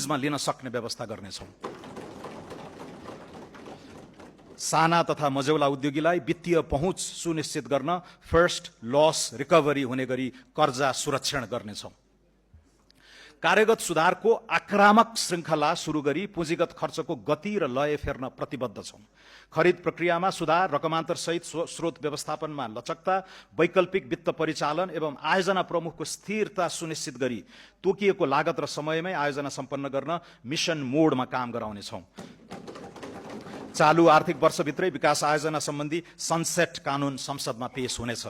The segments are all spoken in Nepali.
लिजमा लिन सक्ने व्यवस्था गर्नेछौँ। साना तथा मझौला उद्योगीलाई वित्तीय पहुँच सुनिश्चित गर्न फर्स्ट लस रिकभरी हुने गरी कर्जा सुरक्षण गर्नेछौँ। कार्यगत सुधारको आक्रामक श्रृङ्खला सुरु गरी पुँजीगत खर्चको गति र लय फेर्न प्रतिबद्ध छौँ। खरिद प्रक्रियामा सुधार, रकमान्तर सहित स्रोत व्यवस्थापनमा लचकता, वैकल्पिक वित्त परिचालन एवं आयोजना प्रमुखको स्थिरता सुनिश्चित गरी तोकिएको लागत र समयमै आयोजना सम्पन्न गर्न मिशन मोडमा काम गराउनेछौँ। चालू आर्थिक वर्षभित्रै विकास आयोजना सम्बन्धी सनसेट कानून संसदमा पेश हुनेछ।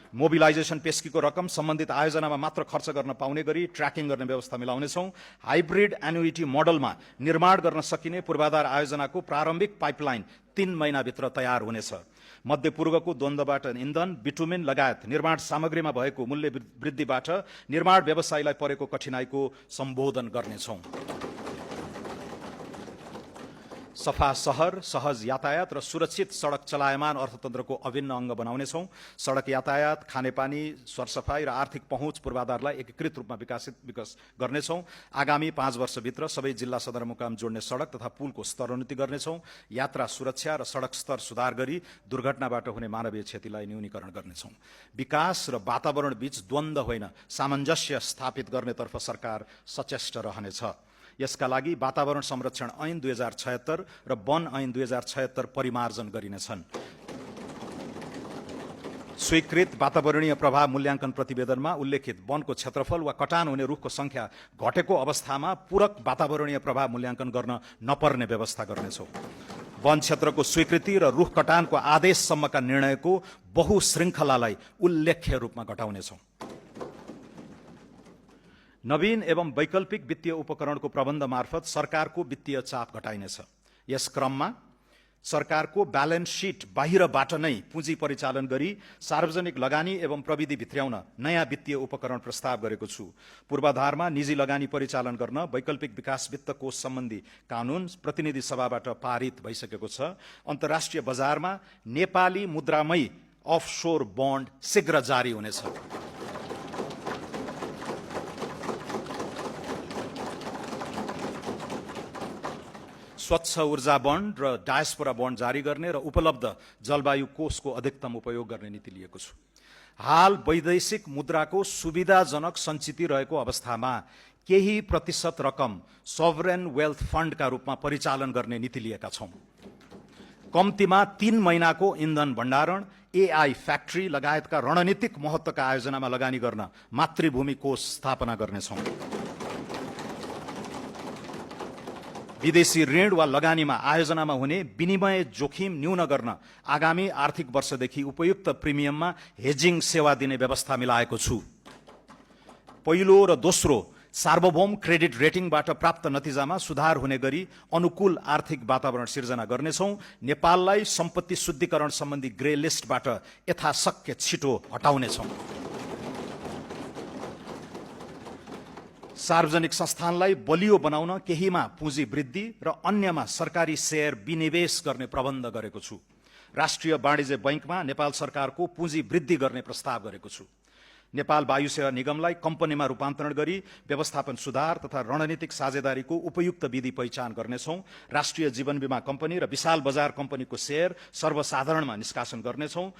मोबिलाइजेसन पेस्कीको रकम सम्बन्धित आयोजनामा मात्र खर्च गर्न पाउने गरी ट्र्याकिङ गर्ने व्यवस्था मिलाउनेछौँ। हाइब्रिड एन्युइटी मोडलमा निर्माण गर्न सकिने पूर्वाधार आयोजनाको प्रारम्भिक पाइपलाइन 3 महिनाभित्र तयार हुनेछ। मध्यपूर्वको द्वन्द्वबाट इन्धन, बिटुमिन लगायत निर्माण सामग्रीमा भएको मूल्य वृद्धिबाट निर्माण व्यवसायीलाई परेको कठिनाइको सम्बोधन गर्नेछौँ। सफा शहर, सहज यातायात र सुरक्षित सडक चलायमान अर्थतन्त्रको अभिन्न अङ्ग बनाउनेछौँ। सडक यातायात, खानेपानी, सरसफाई र आर्थिक पहुँच पूर्वाधारलाई एकीकृत रूपमा विकास गर्नेछौँ। आगामी 5 वर्षभित्र सबै जिल्ला सदरमुकाम जोड्ने सडक तथा पुलको स्तरोन्नति गर्नेछौँ। यात्रा सुरक्षा र सडक स्तर सुधार गरी दुर्घटनाबाट हुने मानवीय क्षतिलाई न्यूनीकरण गर्नेछौँ। विकास र वातावरण बीच द्वन्द्व होइन, सामञ्जस्य स्थापित गर्नेतर्फ सरकार सचेष्ट रहनेछ। यसका लागि वातावरण संरक्षण ऐन 2076 र वन ऐन 2076 परिमार्जन गरिनेछन्। स्वीकृत वातावरणीय प्रभाव मूल्याङ्कन प्रतिवेदनमा उल्लेखित वनको क्षेत्रफल वा कटान हुने रुखको संख्या घटेको अवस्थामा पूरक वातावरणीय प्रभाव मूल्याङ्कन गर्न नपर्ने व्यवस्था गर्नेछौँ। वन क्षेत्रको स्वीकृति र रुख कटानको आदेशसम्मका निर्णयको बहुश्रृङ्खलालाई उल्लेख्य रूपमा घटाउनेछौँ। नवीन एवं वैकल्पिक वित्तीय उपकरणको प्रबन्ध मार्फत सरकारको वित्तीय चाप घटाइनेछ। यस क्रममा सरकारको ब्यालेन्स शीट बाहिरबाट नै पुँजी परिचालन गरी सार्वजनिक लगानी एवं प्रविधि भित्र्याउन नयाँ वित्तीय उपकरण प्रस्ताव गरेको छु। पूर्वाधारमा निजी लगानी परिचालन गर्न वैकल्पिक विकास वित्त कोष सम्बन्धी कानून प्रतिनिधि सभाबाट पारित भइसकेको छ। अन्तर्राष्ट्रिय बजारमा नेपाली मुद्रामै अफशोर बन्ड शीघ्र जारी हुनेछ। स्वच्छ ऊर्जा बन्ड र डायस्पोरा बन्ड जारी गर्ने र उपलब्ध जलवायु कोषको अधिकतम उपयोग गर्ने नीति लिएको छु। हाल वैदेशिक मुद्राको सुविधाजनक सञ्चिति रहेको अवस्थामा केही प्रतिशत रकम सोभरेन वेल्थ फन्डका रूपमा परिचालन गर्ने नीति लिएका छौँ। कम्तीमा 3 महिनाको इन्धन भण्डारण, एआई फ्याक्ट्री लगायतका रणनीतिक महत्त्वका आयोजनामा लगानी गर्न मातृभूमि कोष स्थापना गर्नेछौँ। विदेशी ऋण वा लगानीमा आयोजनामा हुने विनिमय जोखिम न्यून गर्न आगामी आर्थिक वर्षदेखि उपयुक्त प्रिमियममा हेजिङ सेवा दिने व्यवस्था मिलाएको छु। पहिलो र दोस्रो सार्वभौम क्रेडिट रेटिङबाट प्राप्त नतिजामा सुधार हुने गरी अनुकूल आर्थिक वातावरण सिर्जना गर्नेछौँ। नेपाललाई सम्पत्ति शुद्धिकरण सम्बन्धी ग्रे लिस्टबाट यथाशक्य छिटो हटाउनेछौँ। सार्वजनिक संस्थानलाई बलियो बनाउन केहीमा पुँजी वृद्धि र अन्यमा सरकारी शेयर विनिवेश गर्ने प्रबन्ध गरेको छु। राष्ट्रिय वाणिज्य बैंकमा नेपाल सरकारको पुँजी वृद्धि गर्ने प्रस्ताव गरेको छु। नेपाल वायु सेवा निगमलाई कम्पनीमा रूपान्तरण गरी व्यवस्थापन सुधार तथा रणनीतिक साझेदारीको उपयुक्त विधि पहिचान गर्नेछौँ। राष्ट्रिय जीवन बीमा कम्पनी र विशाल बजार कम्पनीको शेयर सर्वसाधारणमा निष्कासन गर्नेछौँ।